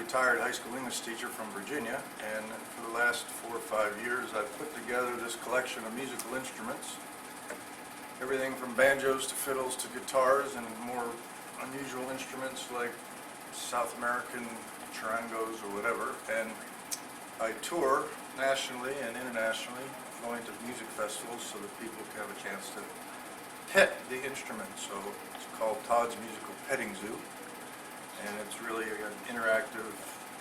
retired high school English teacher from Virginia, and for the last 4 or 5 years I've put together this collection of musical instruments. Everything from banjos to fiddles to guitars and more unusual instruments like South American charangos or whatever. And I tour nationally and internationally, going to music festivals so that people can have a chance to pet the instrument. So it's called Todd's Musical Petting Zoo, and it's really an interactive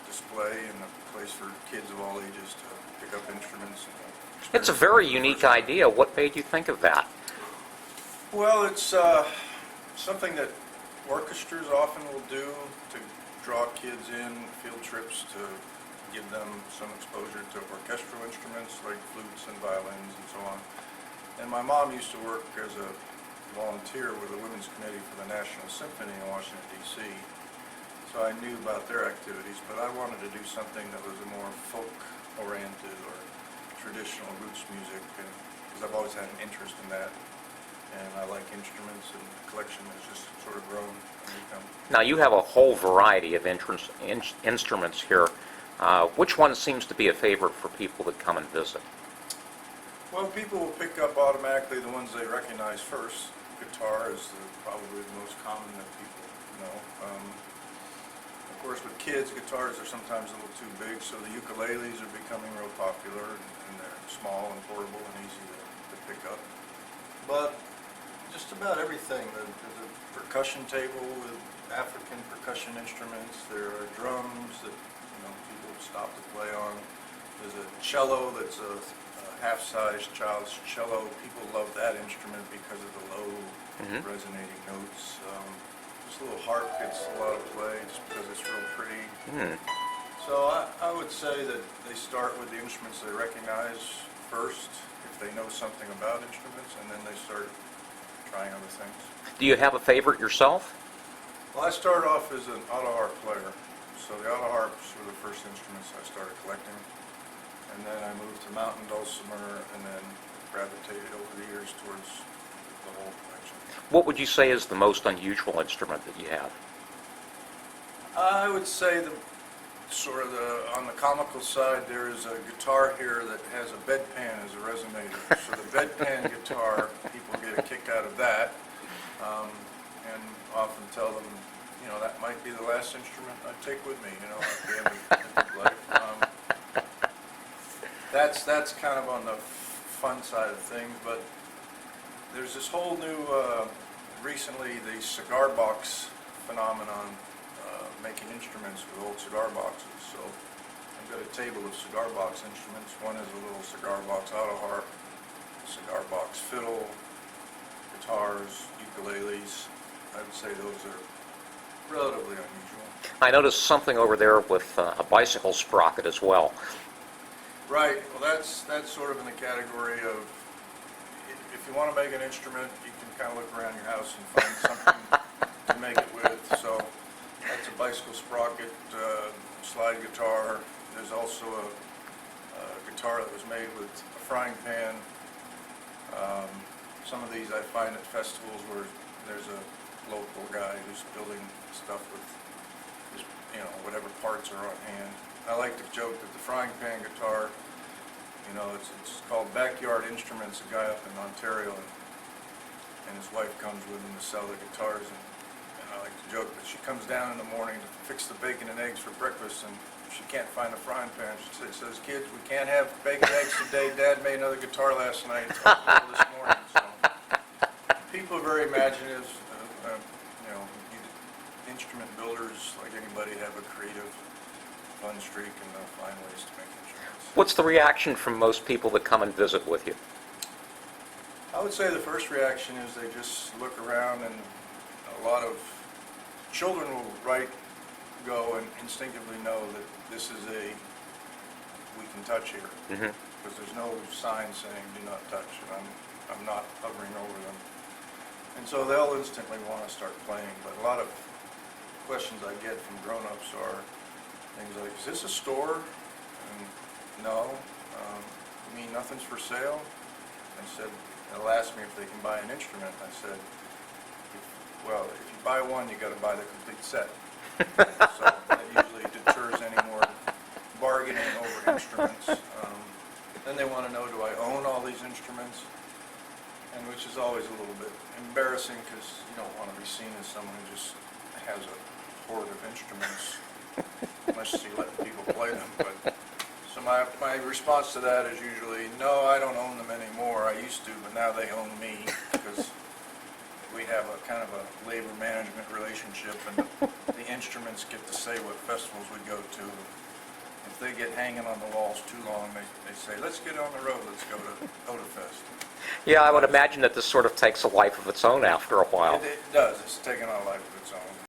display and a place for kids of all ages to pick up instruments. And It's a very unique idea. What made you think of that? Well, it's something that orchestras often will do to draw kids in, field trips to give them some exposure to orchestral instruments like flutes and violins and so on. And my mom used to work as a volunteer with the Women's Committee for the National Symphony in Washington, D.C. So I knew about their activities, but I wanted to do something that was a more folk-oriented or traditional roots music, because I've always had an interest in that. And I like instruments, and the collection has just sort of grown and become. Now, you have a whole variety of instruments here. Which one seems to be a favorite for people that come and visit? Well, people will pick up automatically the ones they recognize first. Guitar is probably the most common that people know. Of course, with kids, guitars are sometimes a little too big, so the ukuleles are becoming real popular, and they're small and portable and easy to pick up. But just about everything. There's a percussion table with African percussion instruments. There are drums that people stop to play on. There's a cello that's a half-sized child's cello. People love that instrument because of the low resonating notes. This little harp gets a lot of play just because it's real pretty. So I would say that they start with the instruments they recognize first, if they know something about instruments, and then they start trying other things. Do you have a favorite yourself? Well, I started off as an auto harp player. So the auto harps were the first instruments I started collecting. And then I moved to mountain dulcimer, and then gravitated over the years towards the whole collection. What would you say is the most unusual instrument that you have? I would say on the comical side, there is a guitar here that has a bedpan as a resonator. So the bedpan guitar, people get a kick out of that, and often tell them, that might be the last instrument I take with me, at the end of life. That's kind of on the fun side of things, but there's this whole new, recently, the cigar box phenomenon, making instruments with old cigar boxes. So I've got a table of cigar box instruments. One is a little cigar box auto harp, cigar box fiddle, guitars, ukuleles. I would say those are relatively unusual. I noticed something over there with a bicycle sprocket as well. Right. Well, that's sort of in the category of, if you want to make an instrument, you can kind of look around your house and find something to make it with. So that's a bicycle sprocket, slide guitar. There's also a guitar that was made with a frying pan. Some of these I find at festivals where there's a local guy who's building stuff with his, whatever parts are on hand. I like to joke that the frying pan guitar, it's called Backyard Instruments, a guy up in Ontario, and his wife comes with him to sell the guitars, and I like to joke that she comes down in the morning to fix the bacon and eggs for breakfast, and she can't find a frying pan. She says, "Kids, we can't have bacon and eggs today. Dad made another guitar last night. It's all this morning." So people are very imaginative. Instrument builders, like anybody, have a creative, fun streak, and they'll find ways to make instruments. What's the reaction from most people that come and visit with you? I would say the first reaction is they just look around, and a lot of children will go and instinctively know that this is we can touch here, because there's no sign saying do not touch, and I'm not hovering over them. And so they'll instantly want to start playing, but a lot of questions I get from grown-ups are things like, is this a store? And no. You mean nothing's for sale? I said, they'll ask me if they can buy an instrument. I said, if you buy one, you got to buy the complete set. So that usually deters is always a little bit embarrassing because you don't want to be seen as someone who just has a hoard of instruments unless you let people play them. But so my response to that is usually, no, I don't own them anymore. I used to, but now they own me because we have a kind of a labor management relationship, and the instruments get to say what festivals we go to. If they get hanging on the walls too long, they say, let's get on the road, let's go to HOTA Fest. Yeah, I would imagine that this sort of takes a life of its own after a while. It does. It's taken on a life of its own.